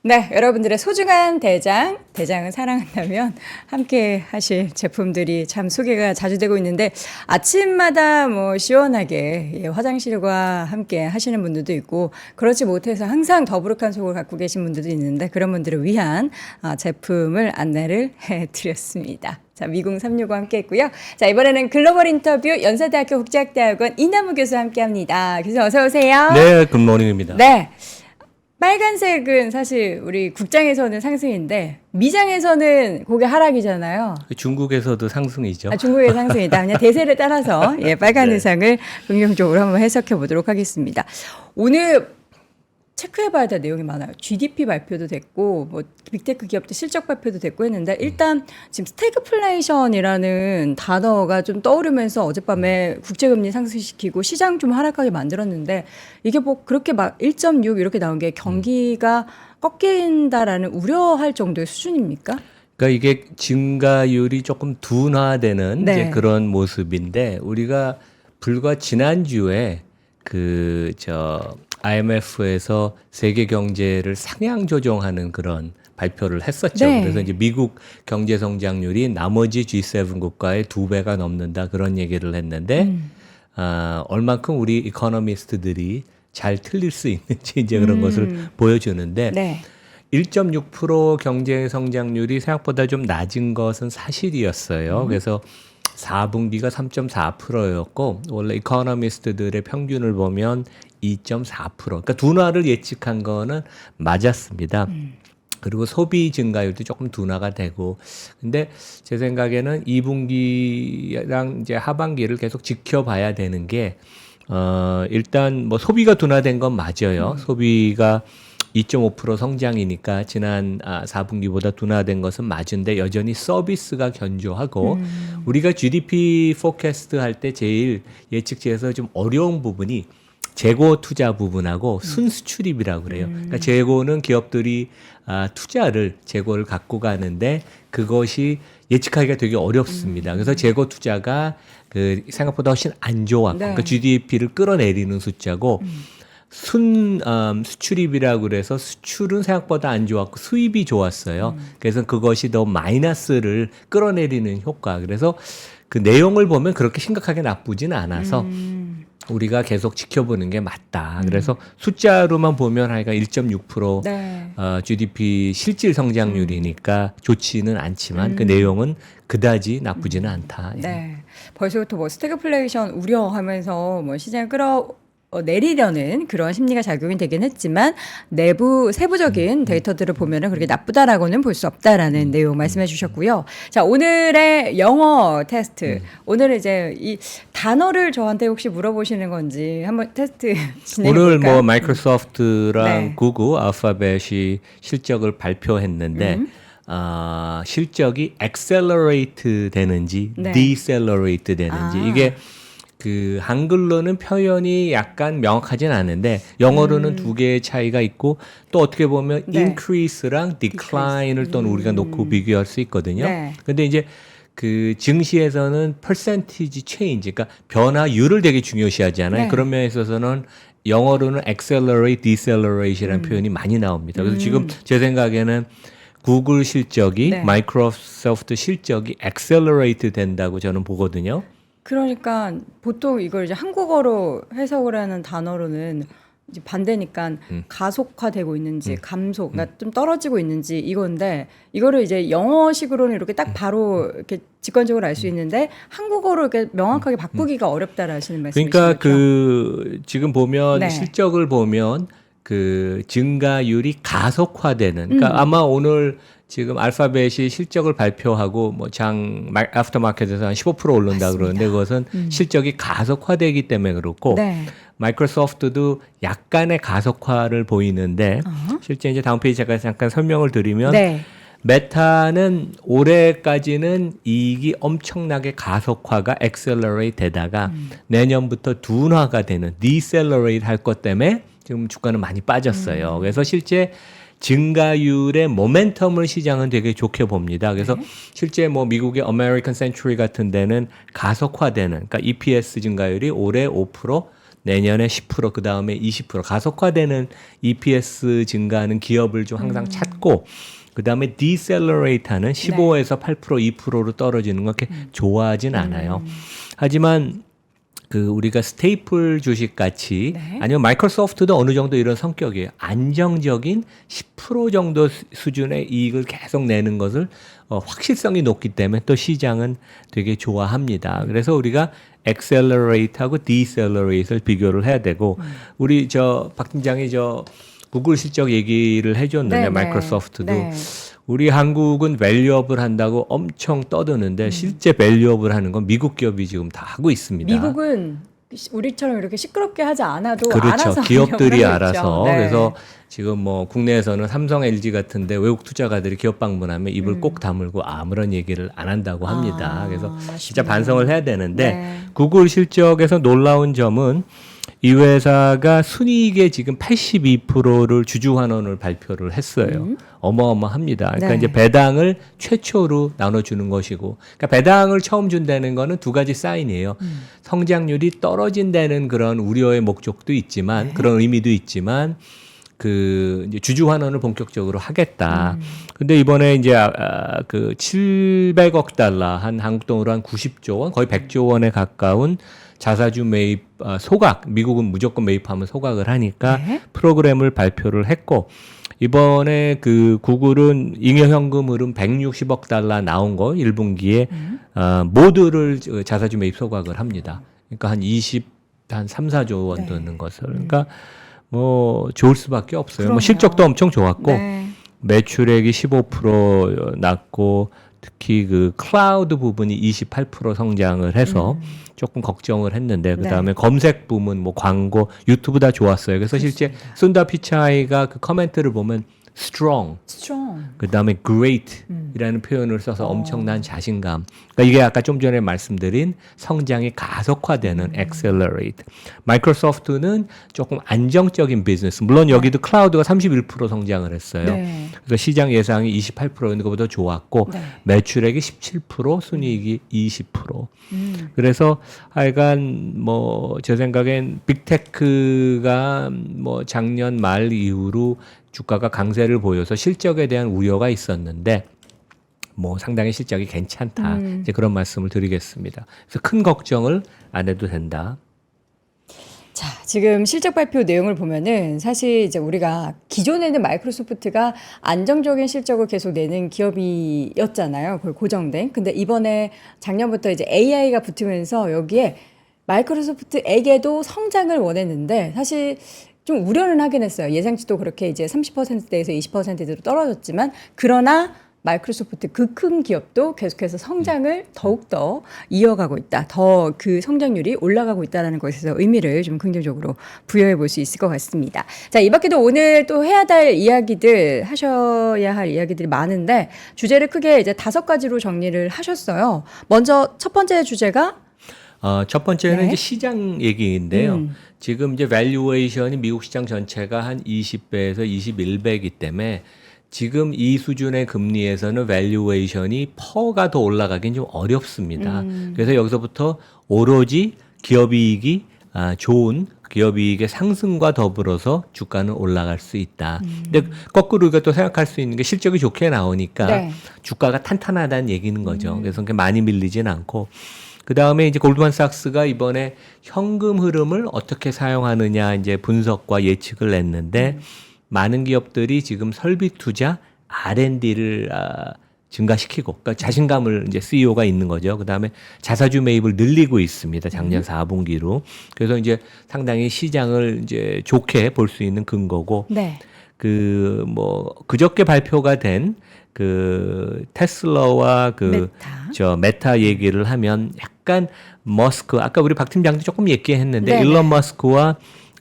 네, 여러분들의 소중한 대장은 사랑한다면 함께 하실 제품들이 참 소개가 자주 되고 있는데 아침마다 뭐 시원하게 화장실과 함께 하시는 분들도 있고 그렇지 못해서 항상 더부룩한 속을 갖고 계신 분들도 있는데 그런 분들을 위한 제품을 안내를 해드렸습니다. 자, 미궁 365 함께 했고요. 자, 이번에는 글로벌 인터뷰 연세대학교 국제학대학원 이남우 교수와 함께 합니다. 교수님 어서 오세요. 네, 굿모닝입니다. 네. 빨간색은 사실 우리 국장에서는 상승인데 미장에서는 그게 하락이잖아요. 중국에서도 상승이죠. 중국의 상승이다. 그냥 대세를 따라서 빨간 네. 의상을 긍정적으로 한번 해석해 보도록 하겠습니다. 오늘 체크해봐야 될 내용이 많아요. GDP 발표도 됐고, 뭐 빅테크 기업들 실적 발표도 됐고 했는데 일단 지금 스태그플레이션이라는 단어가 좀 떠오르면서 어젯밤에 국제금리 상승시키고 시장 좀 하락하게 만들었는데 이게 뭐 그렇게 막 1.6 이렇게 나온 게 경기가 꺾인다라는 우려할 정도의 수준입니까? 그러니까 이게 증가율이 조금 둔화되는 네. 이제 그런 모습인데 우리가 불과 지난주에 IMF에서 세계 경제를 상향 조정하는 그런 발표를 했었죠. 네. 그래서 이제 미국 경제 성장률이 나머지 G7 국가의 2배가 넘는다 그런 얘기를 했는데 얼만큼 우리 이코노미스트들이 잘 틀릴 수 있는지 이제 그런 것을 보여주는데 네. 1.6% 경제 성장률이 생각보다 좀 낮은 것은 사실이었어요. 그래서 4분기가 3.4%였고 원래 이코노미스트들의 평균을 보면 2.4%. 그러니까 둔화를 예측한 거는 맞았습니다. 그리고 소비 증가율도 조금 둔화가 되고. 근데 제 생각에는 2분기랑 이제 하반기를 계속 지켜봐야 되는 게 일단 뭐 소비가 둔화된 건 맞아요. 소비가 2.5% 성장이니까 지난 4분기보다 둔화된 것은 맞은데 여전히 서비스가 견조하고 우리가 GDP 포캐스트 할 때 제일 예측치에서 좀 어려운 부분이 재고 투자 부분하고 순수출입이라고 그래요. 그러니까 재고는 기업들이 투자를 재고를 갖고 가는데 그것이 예측하기가 되게 어렵습니다. 그래서 재고 투자가 생각보다 훨씬 안 좋았고 네. 그러니까 GDP를 끌어내리는 숫자고 수출입이라고 그래서 수출은 생각보다 안 좋았고 수입이 좋았어요. 그래서 그것이 더 마이너스를 끌어내리는 효과. 그래서 그 내용을 보면 그렇게 심각하게 나쁘진 않아서 우리가 계속 지켜보는 게 맞다. 그래서 숫자로만 보면 하여간 1.6% 네. GDP 실질 성장률이니까 좋지는 않지만 그 내용은 그다지 나쁘지는 않다. 예. 네. 벌써부터 뭐 스태그플레이션 우려하면서 뭐 시장을 내리려는 그런 심리가 작용이 되긴 했지만 내부 세부적인 데이터들을 보면은 그렇게 나쁘다라고는 볼 수 없다라는 내용 말씀해 주셨고요. 자, 오늘의 영어 테스트. 오늘은 이제 이 단어를 저한테 혹시 물어보시는 건지 한번 테스트 진행해 볼까요? 오늘 뭐 마이크로소프트랑 네. 구글, 알파벳이 실적을 발표했는데 실적이 accelerate 되는지 네. decelerate 되는지 이게 그 한글로는 표현이 약간 명확하진 않은데 영어로는 두 개의 차이가 있고 또 어떻게 보면 네. increase랑 decline을 또 우리가 놓고 비교할 수 있거든요. 네. 근데 이제 그 증시에서는 percentage change, 그러니까 변화율을 되게 중요시하잖아요. 네. 그런 면에 있어서는 영어로는 accelerate, decelerate이라는 표현이 많이 나옵니다. 그래서 지금 제 생각에는 구글 실적이 네. 마이크로소프트 실적이 accelerate 된다고 저는 보거든요. 그러니까 보통 이걸 이제 한국어로 해석을 하는 단어로는 이제 반대니까 가속화되고 있는지 감속, 그러니까 좀 떨어지고 있는지 이건데 이거를 이제 영어식으로는 이렇게 딱 바로 이렇게 직관적으로 알 수 있는데 한국어로 이렇게 명확하게 바꾸기가 어렵다라시는 말씀이시죠? 그러니까 그 지금 보면 네. 실적을 보면 그 증가율이 가속화되는. 그러니까 아마 오늘 지금 알파벳이 실적을 발표하고 뭐 애프터마켓에서 한 15% 오른다 맞습니다. 그러는데 그것은 실적이 가속화되기 때문에 그렇고 네. 마이크로소프트도 약간의 가속화를 보이는데 실제 이제 다음 페이지 제가 잠깐 설명을 드리면 네. 메타는 올해까지는 이익이 엄청나게 가속화가 accelerate 되다가 내년부터 둔화가 되는 decelerate 할 것 때문에 지금 주가는 많이 빠졌어요. 그래서 실제 증가율의 모멘텀을 시장은 되게 좋게 봅니다. 그래서 실제 뭐 미국의 American Century 같은 데는 가속화되는, 그러니까 EPS 증가율이 올해 5%, 내년에 10%, 그 다음에 20% 가속화되는 EPS 증가하는 기업을 좀 항상 찾고 그 다음에 decelerate-하는 15에서 8%, 2%로 떨어지는 건 그렇게 좋아하진 않아요. 하지만 그 우리가 스테이플 주식 같이 아니면 마이크로소프트도 어느 정도 이런 성격이에요. 안정적인 10% 정도 수준의 이익을 계속 내는 것을 확실성이 높기 때문에 또 시장은 되게 좋아합니다. 그래서 우리가 accelerate하고 decelerate를 비교를 해야 되고 우리 박 팀장이 구글 실적 얘기를 해줬는데 마이크로소프트도 우리 한국은 밸류업을 한다고 엄청 떠드는데 실제 밸류업을 하는 건 미국 기업이 지금 다 하고 있습니다. 미국은 우리처럼 이렇게 시끄럽게 하지 않아도 그렇죠. 알아서 기업들이 하려고 알아서. 네. 그래서 지금 뭐 국내에서는 삼성, LG 같은데 외국 투자가들이 기업 방문하면 입을 꼭 다물고 아무런 얘기를 안 한다고 합니다. 그래서 진짜 반성을 해야 되는데 구글 실적에서 놀라운 점은 이 회사가 순이익의 지금 82%를 주주환원을 발표를 했어요. 어마어마합니다. 그러니까 이제 배당을 최초로 나눠주는 것이고, 그러니까 배당을 처음 준다는 거는 두 가지 사인이에요. 성장률이 떨어진다는 그런 우려의 목적도 있지만, 그런 의미도 있지만, 이제 주주환원을 본격적으로 하겠다. 근데 이번에 이제 그 700억 달러 한 한국 돈으로 한 90조 원, 거의 100조 원에 가까운 자사주 매입 소각, 미국은 무조건 매입하면 소각을 하니까 프로그램을 발표를 했고 이번에 그 구글은 잉여현금 흐름 160억 달러 나온 거 1분기에 모두를 자사주 매입 소각을 합니다. 그러니까 한 3, 4조 원 드는 것을. 그러니까 뭐 좋을 수밖에 없어요. 뭐 실적도 엄청 좋았고 매출액이 15% 났고 특히 그 클라우드 부분이 28% 성장을 해서 조금 걱정을 했는데 그다음에 검색 부문 뭐 광고 유튜브 다 좋았어요. 그래서 실제 순다 피차이가 그 코멘트를 보면 strong. 그다음에 great이라는 표현을 써서 엄청난 자신감. 그러니까 이게 아까 좀 전에 말씀드린 성장이 가속화되는 accelerate. 마이크로소프트는 조금 안정적인 비즈니스. 물론 여기도 클라우드가 31% 성장을 했어요. 그래서 시장 예상이 28%인 것보다 좋았고 매출액이 17%, 순이익이 20%. 그래서 하여간 뭐 제 생각엔 빅테크가 뭐 작년 말 이후로 주가가 강세를 보여서 실적에 대한 우려가 있었는데 뭐 상당히 실적이 괜찮다. 이제 그런 말씀을 드리겠습니다. 그래서 큰 걱정을 안 해도 된다. 자, 지금 실적 발표 내용을 보면은 사실 이제 우리가 기존에는 마이크로소프트가 안정적인 실적을 계속 내는 기업이었잖아요. 그걸 고정된. 근데 이번에 작년부터 이제 AI가 붙으면서 여기에 마이크로소프트에게도 성장을 원했는데 사실 좀 우려는 하긴 했어요. 예상치도 그렇게 이제 30%대에서 20%대로 떨어졌지만 그러나 마이크로소프트 그 큰 기업도 계속해서 성장을 더욱더 이어가고 있다. 더 그 성장률이 올라가고 있다는 것에서 의미를 좀 긍정적으로 부여해 볼 수 있을 것 같습니다. 자, 이 밖에도 오늘 또 해야 될 이야기들, 하셔야 할 이야기들이 많은데 주제를 크게 이제 5가지로 정리를 하셨어요. 먼저 첫 번째 주제가 첫 번째는 이제 시장 얘기인데요. 지금 이제 밸류에이션이 미국 시장 전체가 한 20배에서 21배이기 때문에 지금 이 수준의 금리에서는 밸류에이션이 퍼가 더 올라가긴 좀 어렵습니다. 그래서 여기서부터 오로지 기업이익이 좋은 기업이익의 상승과 더불어서 주가는 올라갈 수 있다. 근데 거꾸로 우리가 또 생각할 수 있는 게 실적이 좋게 나오니까 주가가 탄탄하다는 얘기는 거죠. 그래서 그렇게 많이 밀리진 않고 그 다음에 이제 골드만삭스가 이번에 현금 흐름을 어떻게 사용하느냐 이제 분석과 예측을 냈는데 많은 기업들이 지금 설비 투자 R&D를 증가시키고, 그러니까 자신감을 이제 CEO가 있는 거죠. 그 다음에 자사주 매입을 늘리고 있습니다. 작년 4분기로. 그래서 이제 상당히 시장을 이제 좋게 볼 수 있는 근거고, 그저께 발표가 된 테슬라와 메타 얘기를 하면 약간 머스크, 아까 우리 박 팀장도 조금 얘기했는데 일론 머스크와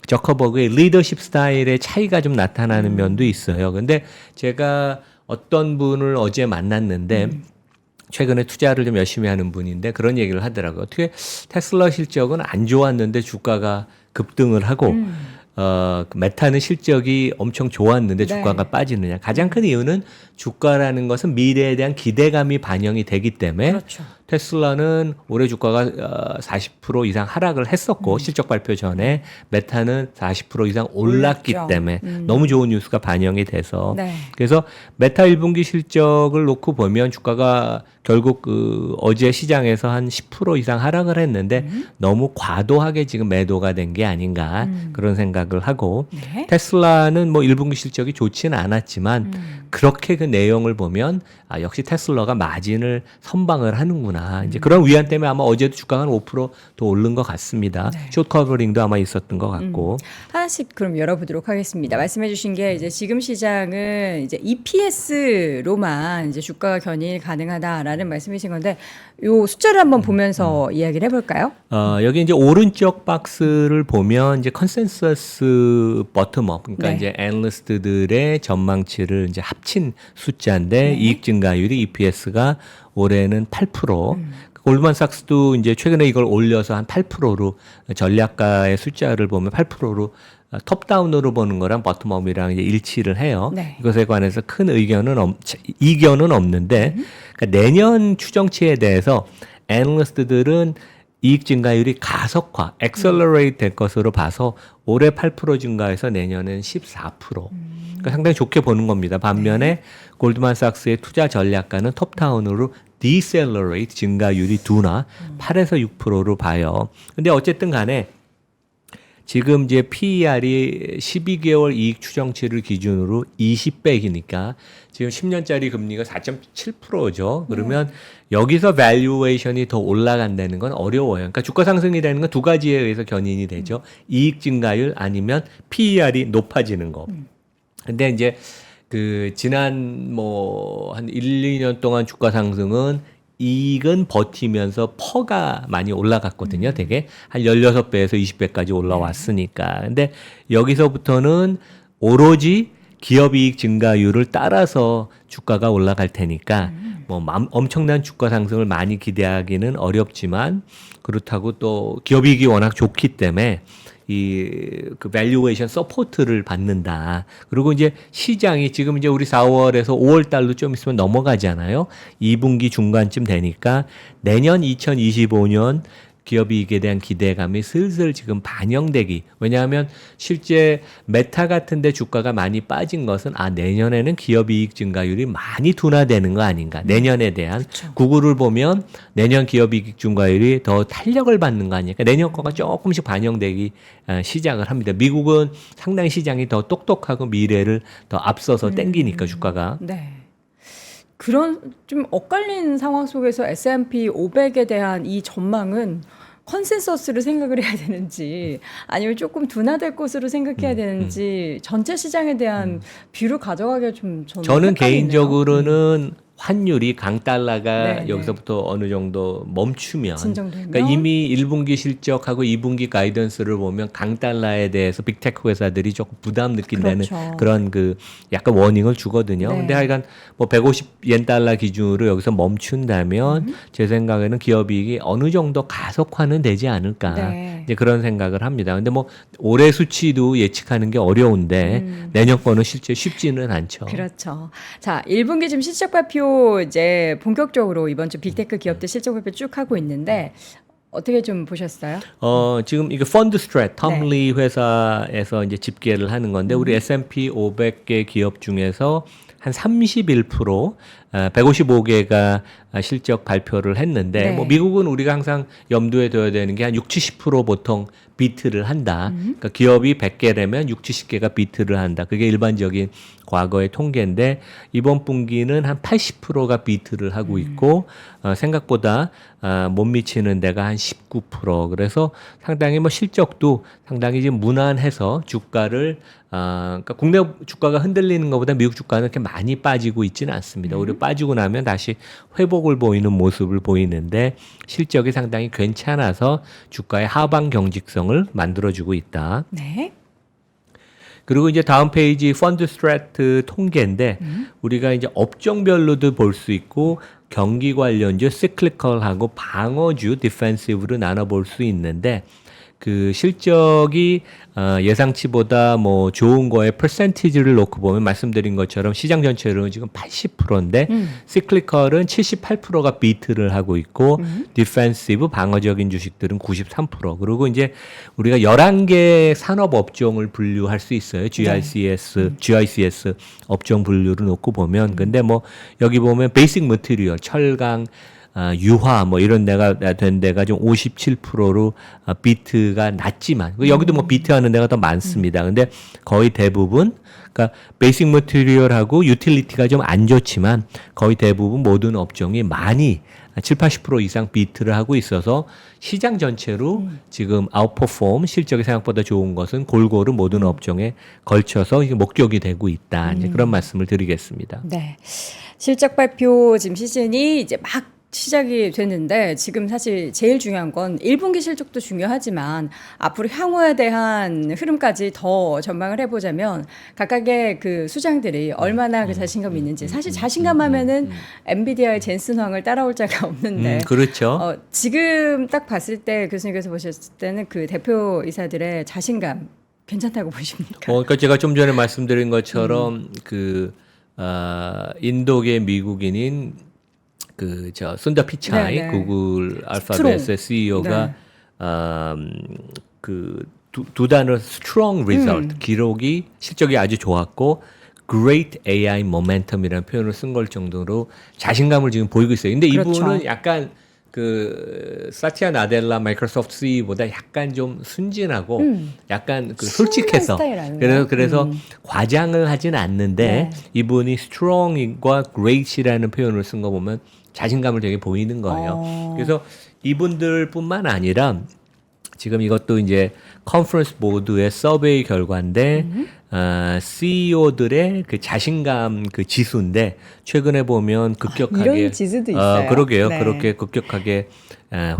저커버그의 리더십 스타일의 차이가 좀 나타나는 면도 있어요. 근데 제가 어떤 분을 어제 만났는데 최근에 투자를 좀 열심히 하는 분인데 그런 얘기를 하더라고요. 어떻게 테슬라 실적은 안 좋았는데 주가가 급등을 하고 메타는 실적이 엄청 좋았는데 주가가 빠지느냐. 가장 큰 이유는 주가라는 것은 미래에 대한 기대감이 반영이 되기 때문에 테슬라는 올해 주가가 40% 이상 하락을 했었고 실적 발표 전에 메타는 40% 이상 올랐기 올랐죠. 때문에 너무 좋은 뉴스가 반영이 돼서 네. 그래서 메타 1분기 실적을 놓고 보면 주가가 결국 그 어제 시장에서 한 10% 이상 하락을 했는데 너무 과도하게 지금 매도가 된 게 아닌가 그런 생각을 하고 네. 테슬라는 뭐 1분기 실적이 좋지는 않았지만 그렇게 그 내용을 보면 역시 테슬라가 마진을 선방을 하는구나. 이제 그런 위안 때문에 아마 어제도 주가가 한 5%더 오른 것 같습니다. 네. 숏 커버링도 아마 있었던 것 같고. 하나씩 그럼 열어보도록 하겠습니다. 말씀해주신 게 이제 지금 시장은 이제 EPS로만 이제 주가가 견인이 가능하다라는 말씀이신 건데 요 숫자를 한번 보면서 이야기를 해볼까요? 여기 이제 오른쪽 박스를 보면 이제 컨센서스 버텀업 그러니까 네. 이제 애널리스트들의 전망치를 이제 합친 숫자인데 이익 증가율이 EPS가 올해는 8%. 골드만삭스도 이제 최근에 이걸 올려서 한 8%로 전략가의 숫자를 보면 8%로 톱다운으로 보는 거랑 버텀업이랑 이제 일치를 해요. 네. 이것에 관해서 큰 이견은 없는데 그러니까 내년 추정치에 대해서 애널리스트들은 이익 증가율이 가속화, accelerate 될 것으로 봐서 올해 8% 증가해서 내년엔 14%. 그러니까 상당히 좋게 보는 겁니다. 반면에 골드만삭스의 투자 전략가는 톱다운으로 decelerate 증가율이 둔화 8에서 6%로 봐요. 근데 어쨌든 간에 지금 이제 PER이 12개월 이익 추정치를 기준으로 20배이니까 지금 10년짜리 금리가 4.7%죠. 그러면 여기서 밸류에이션이 더 올라간다는 건 어려워요. 그러니까 주가 상승이라는 건 두 가지에 의해서 견인이 되죠. 이익 증가율 아니면 PER이 높아지는 거. 근데 이제 그 지난 뭐 한 1, 2년 동안 주가 상승은 이익은 버티면서 퍼가 많이 올라갔거든요. 되게 한 16배에서 20배까지 올라왔으니까. 근데 여기서부터는 오로지 기업이익 증가율을 따라서 주가가 올라갈 테니까 뭐 엄청난 주가 상승을 많이 기대하기는 어렵지만 그렇다고 또 기업이익이 워낙 좋기 때문에 그 밸류에이션 서포트를 받는다. 그리고 이제 시장이 지금 이제 우리 4월에서 5월 달로 좀 있으면 넘어가잖아요. 2분기 중간쯤 되니까 내년 2025년 기업이익에 대한 기대감이 슬슬 지금 반영되기. 왜냐하면 실제 메타 같은데 주가가 많이 빠진 것은 내년에는 기업이익 증가율이 많이 둔화되는 거 아닌가. 내년에 대한 구글을 보면 내년 기업이익 증가율이 더 탄력을 받는 거 아닐까. 내년 거가 조금씩 반영되기 시작을 합니다. 미국은 상당히 시장이 더 똑똑하고 미래를 더 앞서서 땡기니까 주가가. 네. 그런 좀 엇갈린 상황 속에서 S&P 500에 대한 이 전망은 컨센서스를 생각을 해야 되는지 아니면 조금 둔화될 것으로 생각해야 되는지 전체 시장에 대한 뷰를 가져가기가 좀 저는 헷갈리네요. 개인적으로는 환율이 강달러가 네, 여기서부터 어느 정도 멈추면 진정되면? 그러니까 이미 1분기 실적하고 2분기 가이던스를 보면 강달러에 대해서 빅테크 회사들이 조금 부담 느낀다는 그렇죠. 그런 그 약간 워닝을 주거든요. 네. 근데 하여간 뭐 150엔 달러 기준으로 여기서 멈춘다면 제 생각에는 기업이익이 어느 정도 가속화는 되지 않을까. 네. 이제 그런 생각을 합니다. 근데 뭐 올해 수치도 예측하는 게 어려운데 내년 거는 실제 쉽지는 않죠. 그렇죠. 자, 1분기 지금 실적 발표 이제 본격적으로 이번 주 빅테크 기업들 실적 발표 쭉 하고 있는데 어떻게 좀 보셨어요? 지금 이게 펀드 스트랩 텀리 회사에서 이제 집계를 하는 건데 우리 S&P 500개 기업 중에서 한 31%, 155개가 실적 발표를 했는데 네. 뭐 미국은 우리가 항상 염두에 둬야 되는 게 한 60, 70% 보통 비트를 한다. 그러니까 기업이 100개라면 60, 70개가 비트를 한다. 그게 일반적인 과거의 통계인데 이번 분기는 한 80%가 비트를 하고 있고 생각보다 못 미치는 데가 한 19%. 그래서 상당히 뭐 실적도 상당히 지금 무난해서 주가를 그러니까 국내 주가가 흔들리는 것보다 미국 주가는 그렇게 많이 빠지고 있지는 않습니다. 오히려 빠지고 나면 다시 회복을 보이는 모습을 보이는데 실적이 상당히 괜찮아서 주가의 하방 경직성을 만들어주고 있다. 네. 그리고 이제 다음 페이지 펀드 스트래트 통계인데 우리가 이제 업종별로도 볼 수 있고 경기 관련주 시클리컬하고 방어주 디펜시브로 나눠 볼 수 있는데 그 실적이 예상치보다 뭐 좋은 거에 퍼센티지를 놓고 보면 말씀드린 것처럼 시장 전체로는 지금 80%인데 시클리컬은 78%가 비트를 하고 있고 디펜시브 방어적인 주식들은 93%. 그리고 이제 우리가 11개 산업 업종을 분류할 수 있어요. GICS 업종 분류를 놓고 보면 근데 뭐 여기 보면 베이직 머티리얼 철강 유화 뭐 이런 데가 된 데가 좀 57%로 비트가 낮지만 여기도 뭐 비트 하는 데가 더 많습니다. 근데 거의 대부분 그러니까 베이직 머티리얼하고 유틸리티가 좀 안 좋지만 거의 대부분 모든 업종이 많이 70-80% 이상 비트를 하고 있어서 시장 전체로 지금 아웃퍼폼 실적이 생각보다 좋은 것은 골고루 모든 업종에 걸쳐서 이게 목격이 되고 있다. 이제 그런 말씀을 드리겠습니다. 네. 실적 발표 지금 시즌이 이제 막 시작이 됐는데 지금 사실 제일 중요한 건 1분기 실적도 중요하지만 앞으로 향후에 대한 흐름까지 더 전망을 해보자면 각각의 그 수장들이 얼마나 그 자신감이 있는지 사실 자신감 하면은 엔비디아의 젠슨 황을 따라올 자가 없는데 그렇죠. 지금 딱 봤을 때 교수님께서 보셨을 때는 그 대표이사들의 자신감 괜찮다고 보십니까? 그러니까 제가 좀 전에 말씀드린 것처럼 인도계 미국인인 순다 피차이 네네. 구글 알파벳의 CEO가 두 단어 strong result 기록이 실적이 아주 좋았고 great AI momentum이라는 표현을 쓴 걸 정도로 자신감을 지금 보이고 있어요. 근데 그렇죠. 이분은 약간 사티아 나델라 마이크로소프트 CEO보다 약간 좀 순진하고 약간 솔직해서 스타일 아닌가요? 그래서 과장을 하진 않는데 네. 이분이 strong과 great이라는 표현을 쓴 거 보면 자신감을 되게 보이는 거예요. 그래서 이분들뿐만 아니라 지금 이것도 이제 컨퍼런스 보드의 서베이 결과인데 CEO들의 그 자신감 그 지수인데 최근에 보면 급격하게 이런 지수도 있어요. 그러게요. 네. 그렇게 급격하게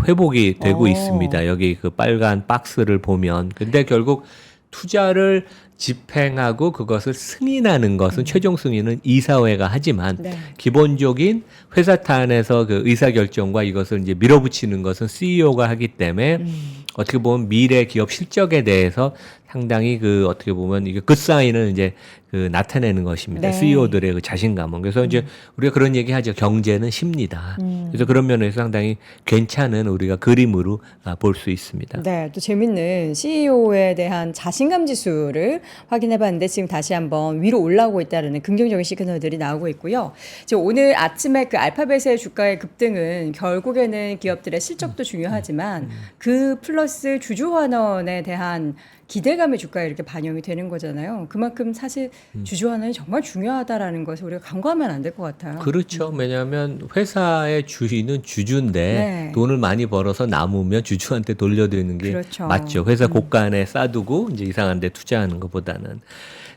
회복이 되고 있습니다. 여기 그 빨간 박스를 보면 근데 결국 투자를 집행하고 그것을 승인하는 것은 최종 승인은 이사회가 하지만 네. 기본적인 회사 탄에서 그 의사 결정과 이것을 이제 밀어붙이는 것은 CEO가 하기 때문에 어떻게 보면 미래 기업 실적에 대해서 상당히 어떻게 보면 이게 굿사인을 이제 나타내는 것입니다. 네. CEO들의 그 자신감은. 그래서 이제 우리가 그런 얘기 하죠. 경제는 십니다. 그래서 그런 면에서 상당히 괜찮은 우리가 그림으로 볼 수 있습니다. 네, 또 재밌는 CEO에 대한 자신감 지수를 확인해 봤는데 지금 다시 한번 위로 올라오고 있다는 긍정적인 시그널들이 나오고 있고요. 지금 오늘 아침에 그 알파벳의 주가의 급등은 결국에는 기업들의 실적도 중요하지만 그 플러스 주주 환원에 대한 기대감의 주가에 이렇게 반영이 되는 거잖아요. 그만큼 사실 주주 환원이 정말 중요하다라는 것을 우리가 간과하면 안 될 것 같아요. 그렇죠. 왜냐하면 회사의 주인은 주주인데 네. 돈을 많이 벌어서 남으면 주주한테 돌려드리는 게 그렇죠. 맞죠. 회사 곳간에 싸두고 이제 이상한 데 투자하는 것보다는.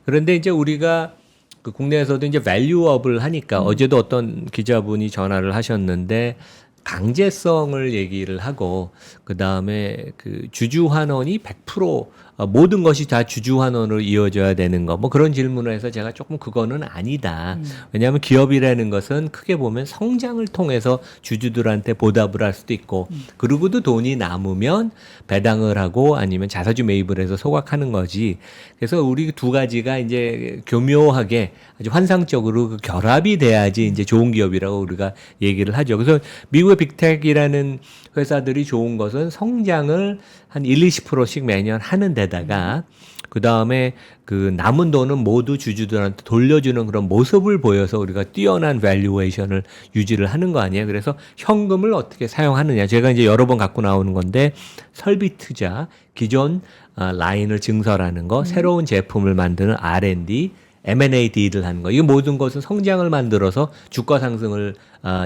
그런데 이제 우리가 국내에서도 이제 밸류업을 하니까 어제도 어떤 기자분이 전화를 하셨는데 강제성을 얘기를 하고 그다음에 주주 환원이 100% 모든 것이 다 주주 환원으로 이어져야 되는 거 뭐 그런 질문을 해서 제가 조금 그거는 아니다. 왜냐하면 기업이라는 것은 크게 보면 성장을 통해서 주주들한테 보답을 할 수도 있고 그러고도 돈이 남으면 배당을 하고 아니면 자사주 매입을 해서 소각하는 거지. 그래서 우리 두 가지가 이제 교묘하게 아주 환상적으로 결합이 돼야지 이제 좋은 기업이라고 우리가 얘기를 하죠. 그래서 미국의 빅텍이라는 회사들이 좋은 것은 성장을 한 1-20%씩 매년 하는 데다가 그다음에 남은 돈은 모두 주주들한테 돌려주는 그런 모습을 보여서 우리가 뛰어난 밸류에이션을 유지를 하는 거 아니에요. 그래서 현금을 어떻게 사용하느냐. 제가 이제 여러 번 갖고 나오는 건데 설비 투자, 기존 라인을 증설하는 거, 새로운 제품을 만드는 R&D, M&A 딜을 하는 거. 이 모든 것은 성장을 만들어서 주가 상승을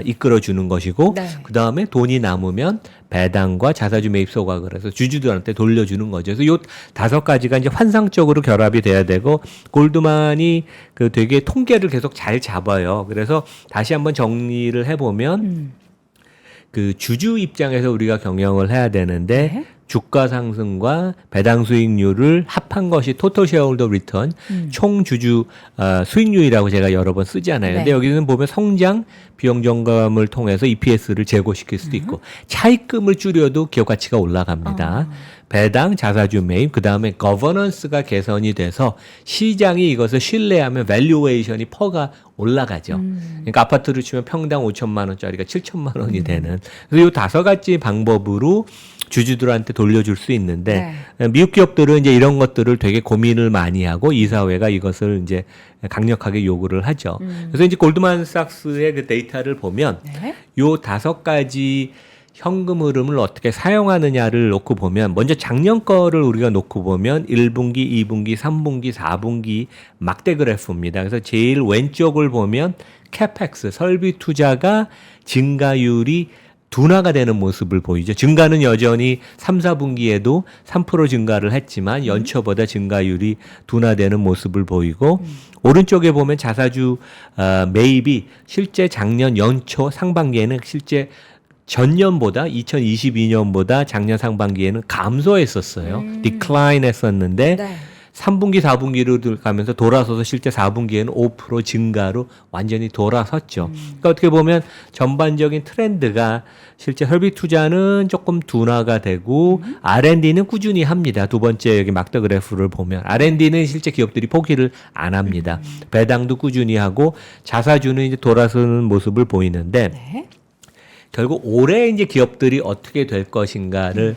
이끌어주는 것이고 네. 그다음에 돈이 남으면 배당과 자사주 매입 소각을 해서 주주들한테 돌려주는 거죠. 그래서 요 5가지가 이제 환상적으로 결합이 돼야 되고 골드만이 되게 통계를 계속 잘 잡아요. 그래서 다시 한번 정리를 해보면 주주 입장에서 우리가 경영을 해야 되는데 네. 주가 상승과 배당 수익률을 합한 것이 토탈 셰어홀더 리턴 총 주주 수익률이라고 제가 여러 번 쓰잖아요. 네. 근데 여기는 보면 성장 비용 정감을 통해서 EPS를 제고시킬 수도 있고 차입금을 줄여도 기업 가치가 올라갑니다. 배당, 자사주 매입, 그 다음에 거버넌스가 개선이 돼서 시장이 이것을 신뢰하면 밸류에이션이 퍼가 올라가죠. 그러니까 아파트를 치면 평당 5천만 원짜리가 7천만 원이 되는. 그래서 이 5가지 방법으로 주주들한테 돌려줄 수 있는데 미국 기업들은 이제 이런 것들을 되게 고민을 많이 하고 이사회가 이것을 이제 강력하게 요구를 하죠. 그래서 이제 골드만삭스의 그 데이터를 보면 요 5가지 현금 흐름을 어떻게 사용하느냐를 놓고 보면 먼저 작년 거를 우리가 놓고 보면 1분기, 2분기, 3분기, 4분기 막대 그래프입니다. 그래서 제일 왼쪽을 보면 캐펙스 설비 투자가 증가율이 둔화가 되는 모습을 보이죠. 증가는 여전히 3, 4분기에도 3% 증가를 했지만 연초보다 증가율이 둔화되는 모습을 보이고 오른쪽에 보면 자사주 매입이 실제 작년 연초 상반기에는 실제 전년보다 2022년보다 작년 상반기에는 감소했었어요. decline 했었는데 3분기, 4분기로 가면서 돌아서서 실제 4분기에는 5% 증가로 완전히 돌아섰죠. 그러니까 어떻게 보면 전반적인 트렌드가 실제 설비 투자는 조금 둔화가 되고 R&D는 꾸준히 합니다. 두 번째 여기 막대 그래프를 보면 R&D는 실제 기업들이 포기를 안 합니다. 배당도 꾸준히 하고 자사주는 이제 돌아서는 모습을 보이는데 결국 올해 이제 기업들이 어떻게 될 것인가를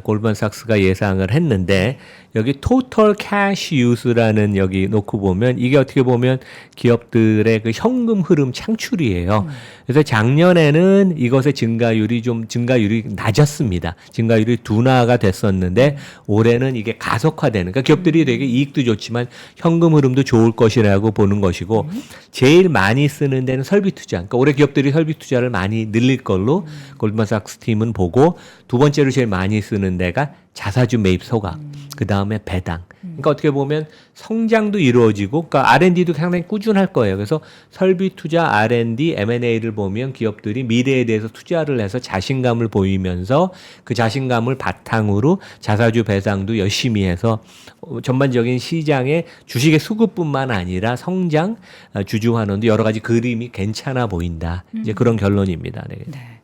골드만삭스가 예상을 했는데 여기 토탈 캐시 유스라는 여기 놓고 보면 이게 어떻게 보면 기업들의 그 현금 흐름 창출이에요. 그래서 작년에는 이것의 증가율이 낮았습니다. 증가율이 둔화가 됐었는데 올해는 이게 가속화되는 그러니까 기업들이 되게 이익도 좋지만 현금 흐름도 좋을 것이라고 보는 것이고 제일 많이 쓰는 데는 설비 투자. 그러니까 올해 기업들이 설비 투자를 많이 늘릴 걸로 골드만삭스 팀은 보고 두 번째로 제일 많이 쓰는 데가 자사주 매입 소각, 그 다음에 배당. 그러니까 어떻게 보면 성장도 이루어지고, 그러니까 R&D도 상당히 꾸준할 거예요. 그래서 설비 투자, R&D, M&A를 보면 기업들이 미래에 대해서 투자를 해서 자신감을 보이면서 그 자신감을 바탕으로 자사주 배당도 열심히 해서 전반적인 시장의 주식의 수급뿐만 아니라 성장, 주주 환원도 여러 가지 그림이 괜찮아 보인다. 이제 그런 결론입니다. 네.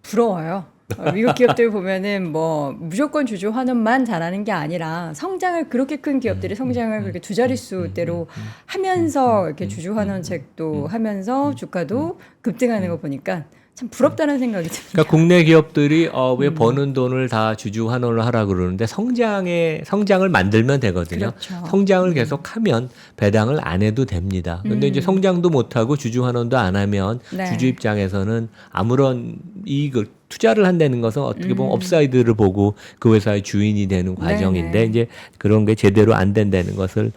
부러워요. 미국 기업들 보면은 뭐 무조건 주주 환원만 잘하는 게 아니라 성장을 그렇게 큰 기업들이 성장을 그렇게 두 자릿수대로 하면서 이렇게 주주 환원책도 하면서 주가도 급등하는 거 보니까 참 부럽다는 생각이 듭니다. 그러니까 국내 기업들이 왜 버는 돈을 다 주주 환원을 하라 그러는데 성장을 만들면 되거든요. 그렇죠. 성장을 계속하면 배당을 안 해도 됩니다. 근데 이제 성장도 못 하고 주주 환원도 안 하면 주주 입장에서는 아무런 이익을 투자를 한다는 것은 어떻게 보면 업사이드를 보고 그 회사의 주인이 되는 과정인데 이제 그런 게 제대로 안 된다는 것을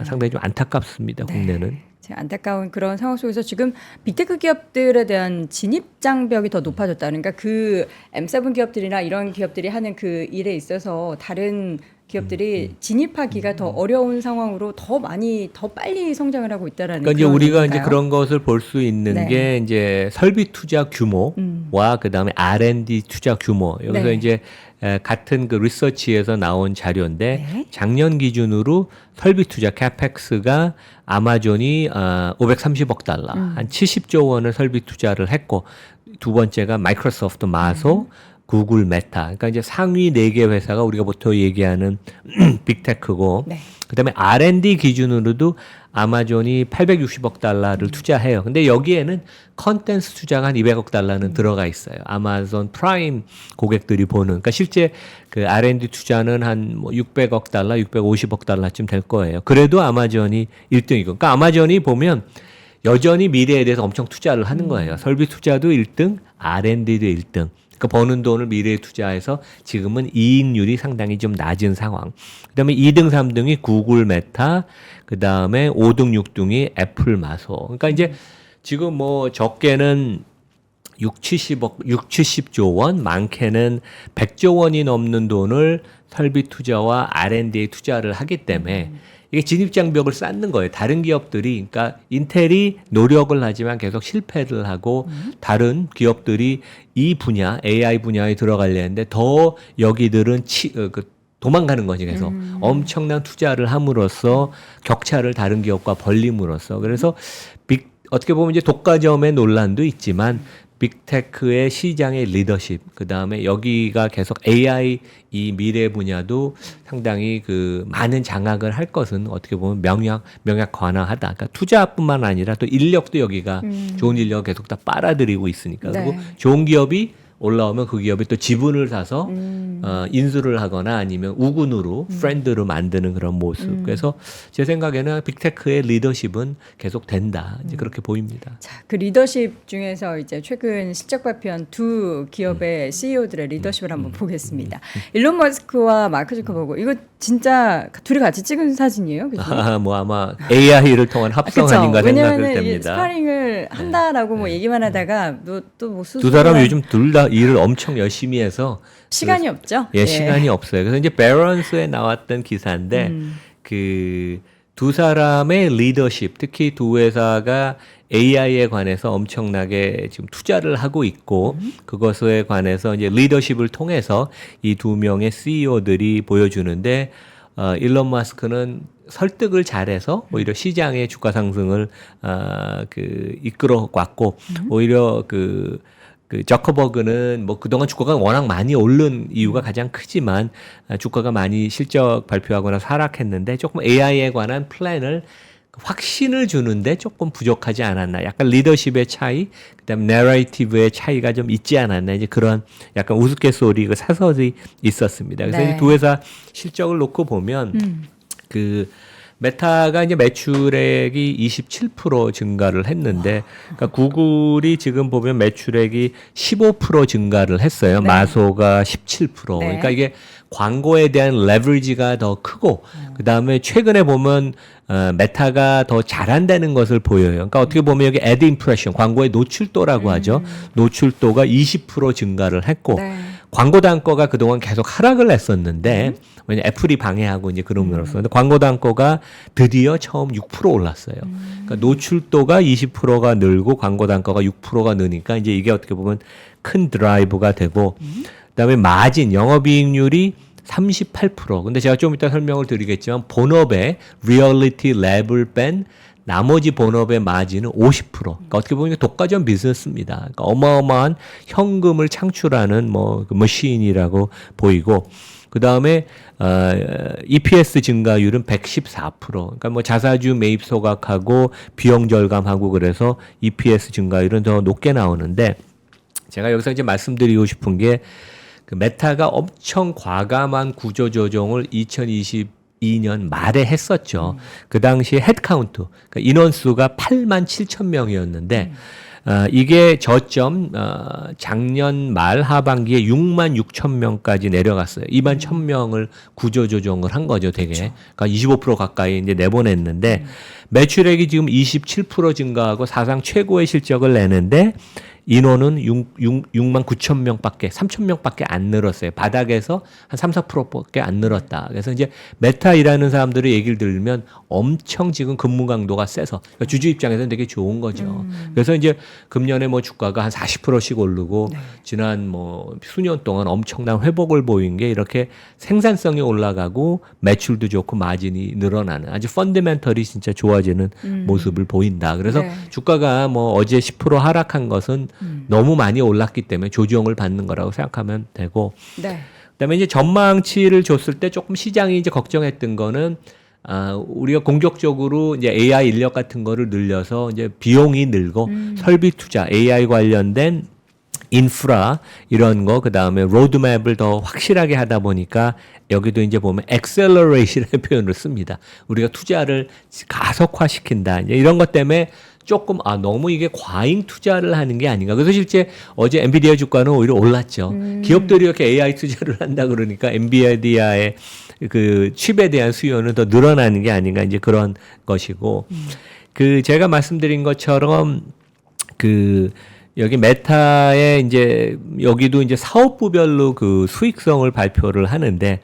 상당히 좀 안타깝습니다. 국내는. 안타까운 그런 상황 속에서 지금 빅테크 기업들에 대한 진입 장벽이 더 높아졌다. 그러니까 그 M7 기업들이나 이런 기업들이 하는 그 일에 있어서 다른 기업들이 진입하기가 더 어려운 상황으로 더 빨리 성장을 하고 있다라는. 그러니까 이제 우리가 이제 그런 것을 볼 수 있는 게 이제 설비 투자 규모와 그 다음에 R&D 투자 규모 여기서 이제 같은 그 리서치에서 나온 자료인데 작년 기준으로 설비 투자 캐펙스가 아마존이 530억 달러, 한 70조 원을 설비 투자를 했고 두 번째가 마이크로소프트, 마소, 구글, 메타. 그러니까 이제 상위 4개 회사가 우리가 보통 얘기하는 빅테크고 그다음에 R&D 기준으로도 아마존이 860억 달러를 투자해요. 근데 여기에는 컨텐츠 투자가 한 200억 달러는 들어가 있어요. 아마존 프라임 고객들이 보는. 그러니까 실제 그 R&D 투자는 한 뭐 600억 달러, 650억 달러쯤 될 거예요. 그래도 아마존이 1등이고. 그러니까 아마존이 보면 여전히 미래에 대해서 엄청 투자를 하는 거예요. 설비 투자도 1등, R&D도 1등. 그러니까 버는 돈을 미래에 투자해서 지금은 이익률이 상당히 좀 낮은 상황. 그다음에 2등, 3등이 구글, 메타, 그다음에 5등, 6등이 애플, 마소. 그러니까 이제 지금 뭐 적게는 70조 원, 많게는 100조 원이 넘는 돈을 설비 투자와 R&D에 투자를 하기 때문에 이게 진입장벽을 쌓는 거예요. 다른 기업들이, 그러니까 인텔이 노력을 하지만 계속 실패를 하고 다른 기업들이 이 분야, AI 분야에 들어가려는데 더 여기들은 도망가는 거지. 그래서 엄청난 투자를 함으로써 격차를 다른 기업과 벌림으로써 그래서 어떻게 보면 이제 독과점의 논란도 있지만 빅테크의 시장의 리더십, 그 다음에 여기가 계속 AI 이 미래 분야도 상당히 그 많은 장악을 할 것은 어떻게 보면 명약 관화하다. 그러니까 투자뿐만 아니라 또 인력도 여기가 좋은 인력 계속 다 빨아들이고 있으니까. 그리고 네. 좋은 기업이 올라오면 그 기업이 또 지분을 사서 인수를 하거나 아니면 우군으로 프렌드로 만드는 그런 모습. 그래서 제 생각에는 빅테크의 리더십은 계속 된다. 이제 그렇게 보입니다. 자, 그 리더십 중에서 이제 최근 실적 발표한 두 기업의 CEO들의 리더십을 한번 보겠습니다. 일론 머스크와 마크 주커버그 이거 진짜 둘이 같이 찍은 사진이에요, 그죠? 뭐 아마 AI를 통한 합성 아닌가 생각을 왜냐면은 됩니다. 스파링을 한다라고 뭐 얘기만 하다가 또뭐 두 사람 요즘 둘 다 일을 엄청 열심히 해서 시간이 없죠? 예, 시간이 없어요. 그래서 이제 베런스에 나왔던 기사인데 그 두 사람의 리더십, 특히 두 회사가 AI에 관해서 엄청나게 지금 투자를 하고 있고 그것에 관해서 이제 리더십을 통해서 이 두 명의 CEO들이 보여주는데 일론 머스크는 설득을 잘해서 오히려 시장의 주가 상승을 이끌어 왔고 오히려 그 저커버그는 뭐 그동안 주가가 워낙 많이 오른 이유가 가장 크지만 주가가 많이 실적 발표하거나 하락했는데 조금 AI에 관한 플랜을 확신을 주는데 조금 부족하지 않았나. 약간 리더십의 차이, 그다음 내러티브의 차이가 좀 있지 않았나. 이제 그런 약간 우스갯소리, 그 사설이 있었습니다. 그래서 네. 이 두 회사 실적을 놓고 보면 그 메타가 이제 매출액이 27% 증가를 했는데, 그러니까 구글이 지금 보면 매출액이 15% 증가를 했어요. 네. 마소가 17%. 네. 그러니까 이게 광고에 대한 레버리지가 더 크고, 그 다음에 최근에 보면 메타가 더 잘한다는 것을 보여요. 그러니까 어떻게 보면 여기 애드 임프레션, 광고의 노출도라고 하죠. 노출도가 20% 증가를 했고, 네. 광고 단가가 그동안 계속 하락을 했었는데 왜냐 애플이 방해하고 이제 그런 거였어요. 근데 광고 단가가 드디어 처음 6% 올랐어요. 그러니까 노출도가 20%가 늘고 광고 단가가 6%가 느니까 이제 이게 어떻게 보면 큰 드라이브가 되고 그다음에 마진 영업이익률이 38%. 근데 제가 좀 이따 설명을 드리겠지만 본업에 리얼리티 랩을 뺀 나머지 본업의 마진은 50%. 그러니까 어떻게 보면 독과점 비즈니스입니다. 그러니까 어마어마한 현금을 창출하는 그 머신이라고 보이고, 그 다음에 EPS 증가율은 114%. 그러니까 뭐 자사주 매입 소각하고 비용 절감하고 그래서 EPS 증가율은 더 높게 나오는데, 제가 여기서 이제 말씀드리고 싶은 게 그 메타가 엄청 과감한 구조 조정을 2022년 말에 했었죠. 그 당시에 헤드카운트, 그러니까 인원수가 8만 7천 명이었는데 이게 저점 작년 말 하반기에 6만 6천 명까지 내려갔어요. 2만 1천 명을 구조 조정을 한 거죠, 되게. 그러니까 25% 가까이 이제 내보냈는데 매출액이 지금 27% 증가하고 사상 최고의 실적을 내는데 인원은 6만 9천 명밖에, 3천 명밖에 안 늘었어요. 바닥에서 한 3, 4%밖에 안 늘었다. 그래서 이제 메타 일하는 사람들의 얘기를 들으면 엄청 지금 근무 강도가 세서 그러니까 주주 입장에서는 되게 좋은 거죠. 그래서 이제 금년에 뭐 주가가 한 40%씩 오르고 지난 뭐 수년 동안 엄청난 회복을 보인 게 이렇게 생산성이 올라가고 매출도 좋고 마진이 늘어나는 아주 펀더멘털이 진짜 좋아지는 모습을 보인다. 그래서 네. 주가가 뭐 어제 10% 하락한 것은 너무 많이 올랐기 때문에 조정을 받는 거라고 생각하면 되고, 네. 그다음에 이제 전망치를 줬을 때 조금 시장이 이제 걱정했던 거는 우리가 공격적으로 이제 AI 인력 같은 거를 늘려서 이제 비용이 늘고 설비 투자, AI 관련된 인프라 이런 거 그다음에 로드맵을 더 확실하게 하다 보니까 여기도 이제 보면 acceleration의 표현을 씁니다. 우리가 투자를 가속화시킨다. 이제 이런 것 때문에 조금 너무 이게 과잉 투자를 하는 게 아닌가. 그래서 실제 어제 엔비디아 주가는 오히려 올랐죠. 기업들이 이렇게 AI 투자를 한다 그러니까 엔비디아의 그 칩에 대한 수요는 더 늘어나는 게 아닌가 이제 그런 것이고 그 제가 말씀드린 것처럼 그 여기 메타의 이제 여기도 이제 사업부별로 그 수익성을 발표를 하는데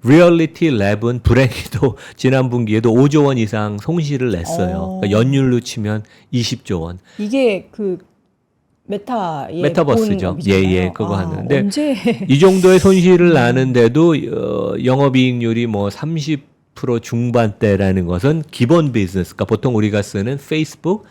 리얼리티 랩은 불행히도 지난 분기에도 5조 원 이상 손실을 냈어요. 그러니까 연율로 치면 20조 원. 이게 그 메타의 메타버스죠. 예, 그거 하는데 언제 이 정도의 손실을 나는데도 영업이익률이 뭐 30% 중반대라는 것은 기본 비즈니스. 그러니까 보통 우리가 쓰는 페이스북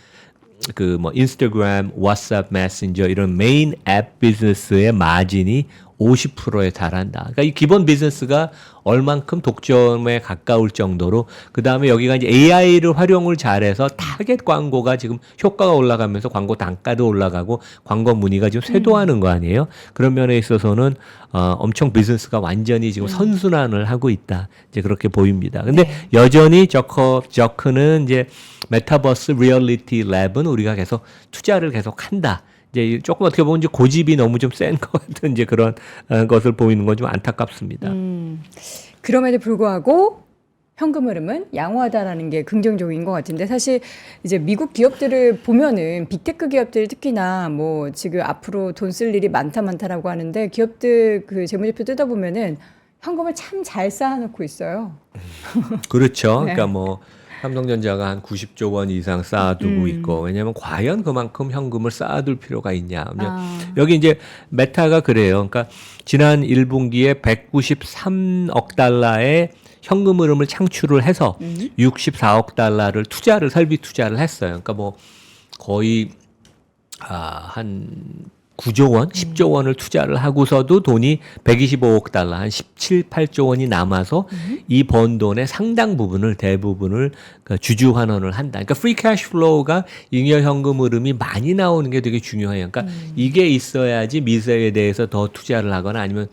그 뭐 인스타그램, 왓츠앱 메신저 이런 메인 앱 비즈니스의 마진이 50%에 달한다. 그러니까 이 기본 비즈니스가 얼만큼 독점에 가까울 정도로 그 다음에 여기가 이제 AI를 활용을 잘해서 타겟 광고가 지금 효과가 올라가면서 광고 단가도 올라가고 광고 문의가 지금 쇄도하는 거 아니에요? 그런 면에 있어서는 엄청 비즈니스가 완전히 지금 선순환을 하고 있다. 이제 그렇게 보입니다. 근데 여전히 저크는 이제 메타버스 리얼리티 랩은 우리가 계속 투자를 계속 한다. 이제 조금 어떻게 보면 이제 고집이 너무 좀 센 것 같은 이제 그런 것을 보이는 건 좀 안타깝습니다. 그럼에도 불구하고 현금 흐름은 양호하다라는 게 긍정적인 것 같은데 사실 이제 미국 기업들을 보면은 빅테크 기업들 특히나 뭐 지금 앞으로 돈 쓸 일이 많다라고 하는데 기업들 그 재무제표 뜯어 보면은 현금을 참 잘 쌓아놓고 있어요. 그렇죠. 네. 그러니까 뭐 삼성전자가 한 90조 원 이상 쌓아두고 있고 왜냐하면 과연 그만큼 현금을 쌓아둘 필요가 있냐. 여기 이제 메타가 그래요. 그러니까 지난 1분기에 193억 달러의 현금 흐름을 창출을 해서 64억 달러를 설비 투자를 했어요. 그러니까 뭐 거의 한 9조 원, 10조 원을 투자를 하고서도 돈이 125억 달러, 한 17, 8조 원이 남아서 이 번 돈의 상당 부분을 대부분을 주주 환원을 한다. 그러니까 프리 캐시 플로우가 잉여 현금 흐름이 많이 나오는 게 되게 중요해요. 그러니까 이게 있어야지 미래에 대해서 더 투자를 하거나 아니면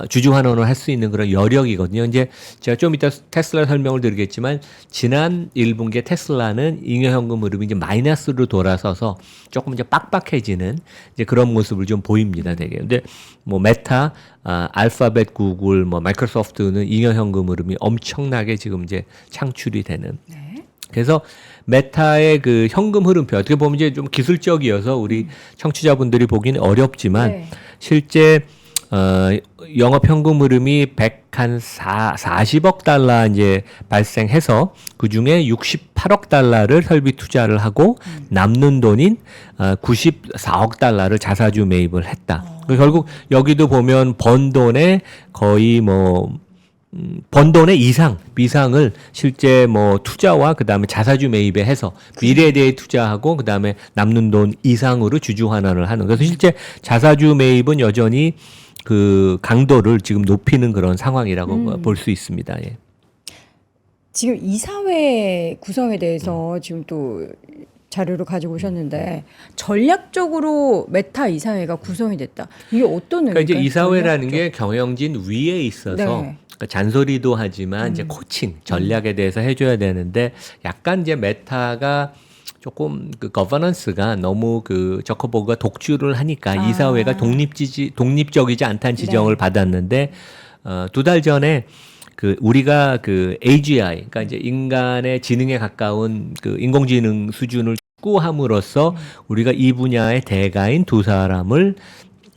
주주 환원을 할 수 있는 그런 여력이거든요. 이제 제가 좀 이따 테슬라 설명을 드리겠지만 지난 1분기에 테슬라는 잉여 현금 흐름이 이제 마이너스로 돌아서서 조금 이제 빡빡해지는 이제 그런 모습을 좀 보입니다, 되게. 근데 뭐 메타, 알파벳, 구글, 뭐 마이크로소프트는 잉여 현금 흐름이 엄청나게 지금 이제 창출이 되는. 그래서 메타의 그 현금 흐름표 어떻게 보면 이제 좀 기술적이어서 우리 청취자분들이 보기는 어렵지만 실제 영업 현금 흐름이 40억 달러 이제 발생해서 그 중에 68억 달러를 설비 투자를 하고 남는 돈인 94억 달러를 자사주 매입을 했다. 결국 여기도 보면 번 돈의 거의 번 돈의 비상을 실제 뭐 투자와 그 다음에 자사주 매입에 해서 미래에 대해 투자하고 그 다음에 남는 돈 이상으로 주주 환원을 하는. 그래서 실제 자사주 매입은 여전히 그 강도를 지금 높이는 그런 상황이라고 볼 수 있습니다. 예. 지금 이사회 구성에 대해서 지금 또 자료를 가지고 오셨는데 전략적으로 메타 이사회가 구성이 됐다. 이게 어떤 의미일까요? 그러니까 이제 이사회라는 게 경영진 위에 있어서 그러니까 잔소리도 하지만 이제 코칭 전략에 대해서 해줘야 되는데 약간 이제 메타가 조금 그 거버넌스가 너무 그 저커버그가 독주를 하니까 이사회가 독립적이지 않다는 지정을 받았는데 2달 전에 그 우리가 그 AGI 그러니까 이제 인간의 지능에 가까운 그 인공지능 수준을 추구함으로써 우리가 이 분야의 대가인 두 사람을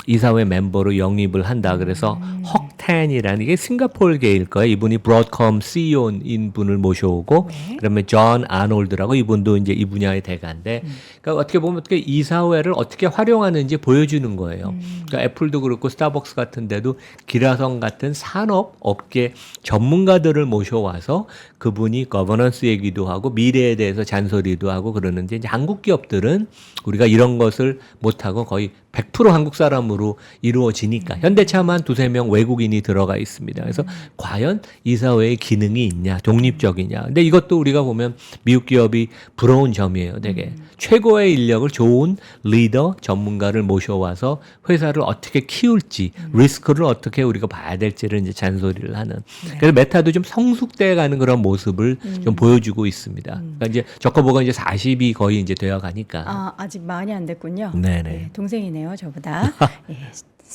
이사회 멤버로 영입을 한다. 그래서 헉텐이라는 이게 싱가포르계일 거예요. 이분이 브로드컴 CEO인 분을 모셔오고 그다음에 존 아놀드라고 이분도 이제 이 분야의 대가인데 그러니까 어떻게 보면 어떻게 이사회를 어떻게 활용하는지 보여주는 거예요. 그러니까 애플도 그렇고 스타벅스 같은 데도 기라성 같은 산업 업계 전문가들을 모셔와서 그분이 거버넌스 얘기도 하고 미래에 대해서 잔소리도 하고 그러는데 이제 한국 기업들은 우리가 이런 것을 못하고 거의 100% 한국 사람으로 이루어지니까 현대차만 2-3명 외국인이 들어가 있습니다. 그래서 과연 이사회의 기능이 있냐, 독립적이냐. 근데 이것도 우리가 보면 미국 기업이 부러운 점이에요, 되게. 최고의 인력을 좋은 리더, 전문가를 모셔와서 회사를 어떻게 키울지, 리스크를 어떻게 우리가 봐야 될지를 이제 잔소리를 하는. 그래서 메타도 좀 성숙돼 가는 그런 모습을 좀 보여주고 있습니다. 그러니까 이제 저커버가 이제 40이 거의 이제 되어 가니까. 아직 많이 안 됐군요. 네네. 네, 동생이네요, 저보다. 예,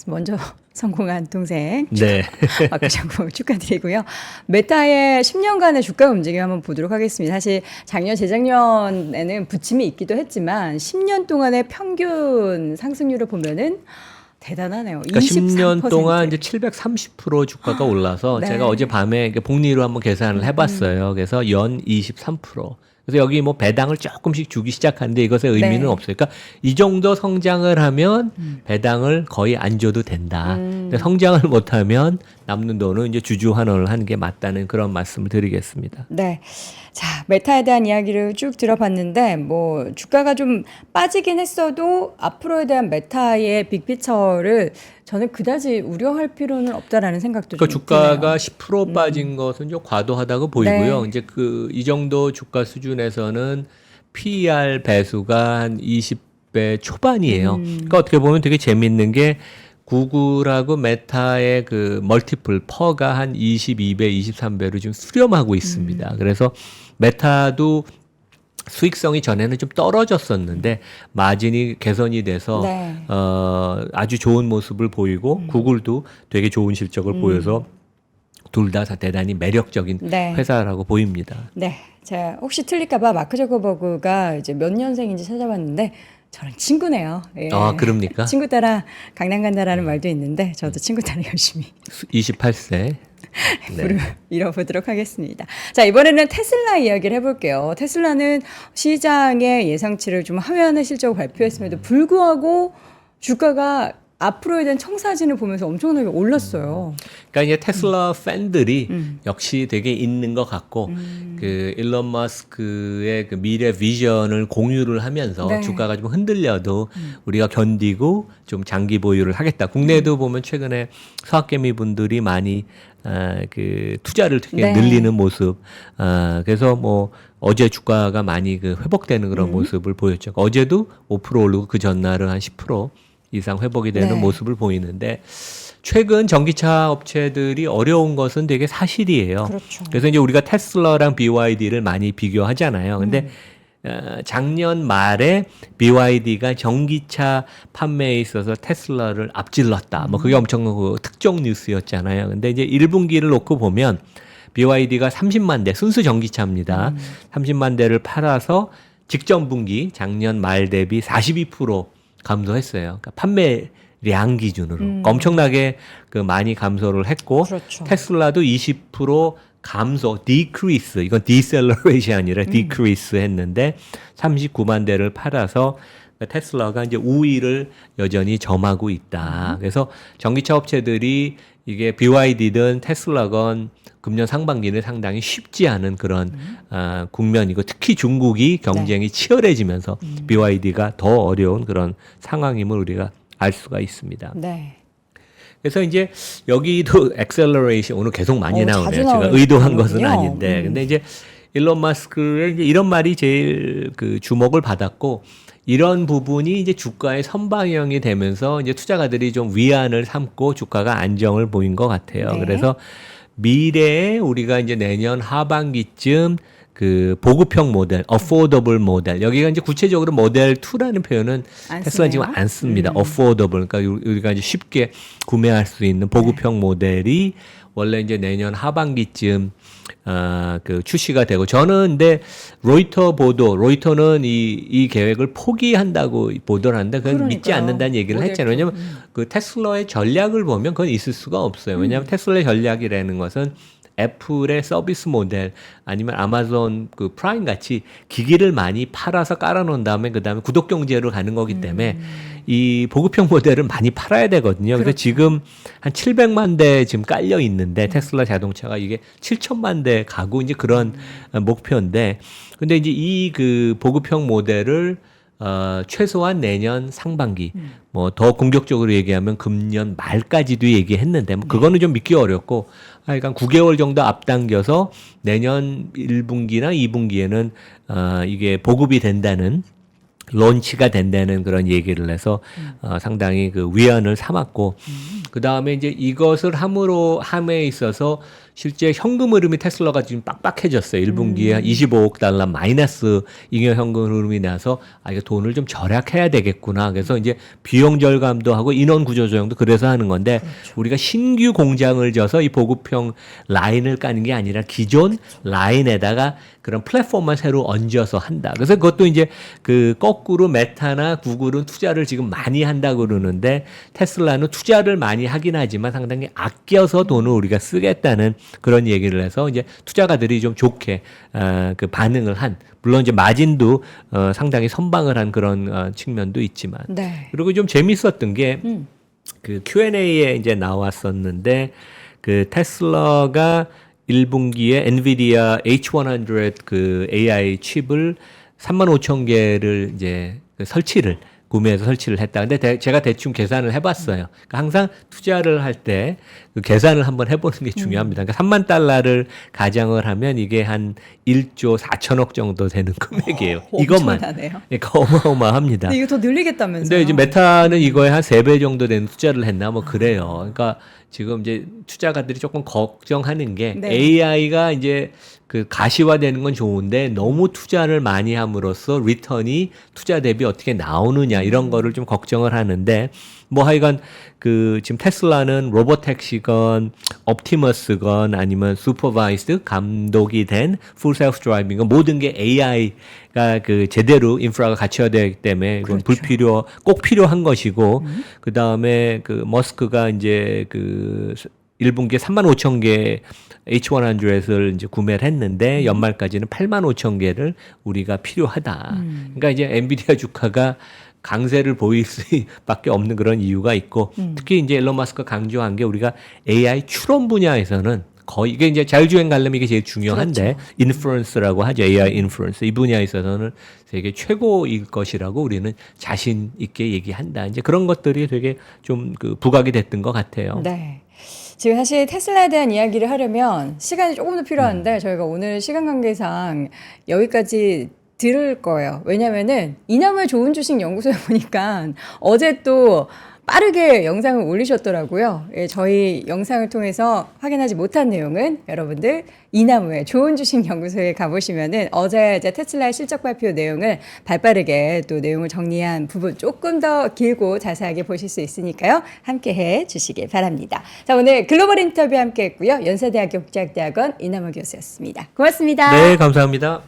먼저 성공한 동생. 네. 박장군 축하드리고요. 메타의 10년간의 주가 움직임 한번 보도록 하겠습니다. 사실 작년, 재작년에는 부침이 있기도 했지만 10년 동안의 평균 상승률을 보면은 대단하네요. 그러니까 10년 23%. 동안 이제 730% 주가가 올라서 네. 제가 어제 밤에 복리로 한번 계산을 해봤어요. 그래서 연 23%. 그래서 여기 뭐 배당을 조금씩 주기 시작하는데 이것의 의미는 네. 없어요. 그러니까 이 정도 성장을 하면 배당을 거의 안 줘도 된다. 근데 성장을 못하면 남는 돈은 이제 주주 환원을 하는 게 맞다는 그런 말씀을 드리겠습니다. 네. 자, 메타에 대한 이야기를 쭉 들어봤는데, 뭐, 주가가 좀 빠지긴 했어도 앞으로에 대한 메타의 빅피처를 저는 그다지 우려할 필요는 없다라는 생각도 그 좀 주가가 드네요. 10% 빠진 것은 좀 과도하다고 보이고요. 네. 이제 이 정도 주가 수준에서는 PER 배수가 한 20배 초반이에요. 그러니까 어떻게 보면 되게 재밌는 게 구글하고 메타의 그 멀티플 퍼가 한 22배, 23배로 지금 수렴하고 있습니다. 그래서 메타도 수익성이 전에는 좀 떨어졌었는데 마진이 개선이 돼서 네. 아주 좋은 모습을 보이고 구글도 되게 좋은 실적을 보여서 둘 다 대단히 매력적인 네. 회사라고 보입니다. 네. 자, 혹시 틀릴까봐 마크 저커버그가 이제 몇 년생인지 찾아봤는데 저랑 친구네요. 예. 아, 그럽니까? 친구 따라 강남 간다라는 말도 있는데 저도 친구 따라 열심히 28세. 네. 잃어보도록 하겠습니다. 자, 이번에는 테슬라 이야기를 해볼게요. 테슬라는 시장의 예상치를 좀 하회하는 실적을 발표했음에도 불구하고 주가가 앞으로에 대한 청사진을 보면서 엄청나게 올랐어요. 그러니까 이제 테슬라 팬들이 역시 되게 있는 것 같고 그 일론 머스크의 그 미래 비전을 공유를 하면서 네. 주가가 좀 흔들려도 우리가 견디고 좀 장기 보유를 하겠다. 국내에도 보면 최근에 서학개미 분들이 많이 그 투자를 되게 네. 늘리는 모습. 그래서 뭐 어제 주가가 많이 그 회복되는 그런 모습을 보였죠. 어제도 5% 오르고 그 전날은 한 10% 이상 회복이 되는 네. 모습을 보이는데 최근 전기차 업체들이 어려운 것은 되게 사실이에요. 그렇죠. 그래서 이제 우리가 테슬라랑 BYD를 많이 비교하잖아요. 근데 작년 말에 BYD가 전기차 판매에 있어서 테슬라를 앞질렀다. 뭐 그게 엄청난 그 특종 뉴스였잖아요. 근데 이제 1분기를 놓고 보면 BYD가 30만 대 순수 전기차입니다. 30만 대를 팔아서 직전 분기 작년 말 대비 42% 감소했어요. 그러니까 판매량 기준으로 그러니까 엄청나게 그 많이 감소를 했고 그렇죠. 테슬라도 20% 감소, decrease 이건 deceleration이 아니라 decrease 했는데 39만 대를 팔아서 테슬라가 이제 우위를 여전히 점하고 있다. 그래서 전기차 업체들이 이게 BYD든 테슬라건 금년 상반기는 상당히 쉽지 않은 그런 국면이고 특히 중국이 경쟁이 치열해지면서 BYD가 더 어려운 그런 상황임을 우리가 알 수가 있습니다. 네. 그래서 이제 여기도 엑셀러레이션 오늘 계속 많이 나오네요. 자주 제가 나오는 의도한 것은 거군요. 아닌데. 근데 이제 일론 마스크의 이제 이런 말이 제일 그 주목을 받았고 이런 부분이 이제 주가의 선방향이 되면서 이제 투자가들이 좀 위안을 삼고 주가가 안정을 보인 것 같아요. 네. 그래서 미래에 우리가 이제 내년 하반기쯤 그 보급형 모델, affordable 모델 여기가 이제 구체적으로 모델 2라는 표현은 안 테슬라 지금 쓰네요. 안 씁니다. affordable 그러니까 우리가 이제 쉽게 구매할 수 있는 보급형 모델이 원래 이제 내년 하반기쯤 그 출시가 되고 저는 근데 로이터는 이 계획을 포기한다고 보도를 하는데 그건 믿지 그러니까요. 않는다는 얘기를 모델 했잖아요. 왜냐하면 그 테슬라의 전략을 보면 그건 있을 수가 없어요. 왜냐하면 테슬라의 전략이라는 것은 애플의 서비스 모델 아니면 아마존 그 프라임 같이 기기를 많이 팔아서 깔아놓은 다음에 그다음에 구독 경제로 가는 거기 때문에 이 보급형 모델은 많이 팔아야 되거든요. 그래서 그렇죠. 지금 한 700만 대 지금 깔려 있는데 테슬라 자동차가 이게 7천만 대 가고 이제 그런 목표인데 근데 이제 이 그 보급형 모델을 최소한 내년 상반기, 뭐 더 공격적으로 얘기하면 금년 말까지도 얘기했는데, 뭐 그거는 좀 믿기 어렵고, 하여간 9개월 정도 앞당겨서 내년 1분기나 2분기에는 이게 보급이 된다는 론치가 된다는 그런 얘기를 해서 상당히 그 위안을 삼았고 그 다음에 이제 이것을 함에 있어서 실제 현금 흐름이 테슬라가 지금 빡빡해졌어요. 1분기에 한 25억 달러 마이너스 잉여 현금 흐름이 나서 이거 돈을 좀 절약해야 되겠구나. 그래서 이제 비용 절감도 하고 인원 구조 조정도 그래서 하는 건데 우리가 신규 공장을 져서 이 보급형 라인을 까는 게 아니라 기존 라인에다가 그런 플랫폼만 새로 얹어서 한다. 그래서 그것도 이제 그 거꾸로 메타나 구글은 투자를 지금 많이 한다고 그러는데 테슬라는 투자를 많이 하긴 하지만 상당히 아껴서 돈을 우리가 쓰겠다는 그런 얘기를 해서 이제 투자가들이 좀 좋게 그 반응을 한 물론 이제 마진도 상당히 선방을 한 그런 측면도 있지만 네. 그리고 좀 재밌었던 게 그 Q&A에 이제 나왔었는데 그 테슬라가 1분기에 엔비디아 H100 그 AI 칩을 35,000개를 이제 구매해서 설치를 했다. 근데 제가 대충 계산을 해봤어요. 그러니까 항상 투자를 할 때 그 계산을 한번 해보는 게 중요합니다. 그러니까 3만 달러를 가정을 하면 이게 한 1조 4천억 정도 되는 금액이에요. 이것만. 엄청나네요. 그러니까 어마어마합니다. 근데 이거 더 늘리겠다면서요? 근데 이제 메타는 이거에 한 3배 정도 되는 투자를 했나 뭐 그래요. 그러니까 지금 이제 투자가들이 조금 걱정하는 게 네. AI가 이제 그 가시화되는 건 좋은데 너무 투자를 많이 함으로써 리턴이 투자 대비 어떻게 나오느냐 이런 거를 좀 걱정을 하는데 뭐 하여간 그 지금 테슬라는 로보택시건 옵티머스건 아니면 슈퍼바이스드 감독이 된 풀 셀프 드라이빙건 모든 게 AI가 그 제대로 인프라가 갖춰야 되기 때문에 이건 그렇죠. 꼭 필요한 것이고 그다음에 그 머스크가 이제 그 1분기에 35,000개 H100을 이제 구매를 했는데 연말까지는 85,000개를 우리가 필요하다. 그러니까 이제 엔비디아 주가가 강세를 보일 수밖에 없는 그런 이유가 있고 특히 이제 일론 마스크가 강조한 게 우리가 AI 추론 분야에서는 거의 이게 이제 자율주행 가려면 이게 제일 중요한데 인프루언스라고 하죠. AI 인프루언스 이 분야에 있어서는 세계 최고일 것이라고 우리는 자신 있게 얘기한다. 이제 그런 것들이 되게 좀 그 부각이 됐던 것 같아요. 네. 지금 사실 테슬라에 대한 이야기를 하려면 시간이 조금 더 필요한데 저희가 오늘 시간 관계상 여기까지 들을 거예요. 왜냐면은 이남의 좋은 주식 연구소에 보니까 어제 또 빠르게 영상을 올리셨더라고요. 예, 저희 영상을 통해서 확인하지 못한 내용은 여러분들 이나무의 좋은 주식 연구소에 가보시면은 어제 이제 테슬라의 실적 발표 내용을 발빠르게 또 내용을 정리한 부분 조금 더 길고 자세하게 보실 수 있으니까요. 함께 해 주시길 바랍니다. 자, 오늘 글로벌 인터뷰 함께 했고요. 연세대학교 국제학대학원 이나무 교수였습니다. 고맙습니다. 네, 감사합니다.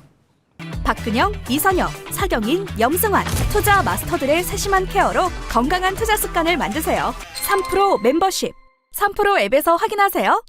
박근영, 이선영, 차경인, 염승환 투자 마스터들의 세심한 케어로 건강한 투자 습관을 만드세요. 3프로 멤버십 3프로 앱에서 확인하세요.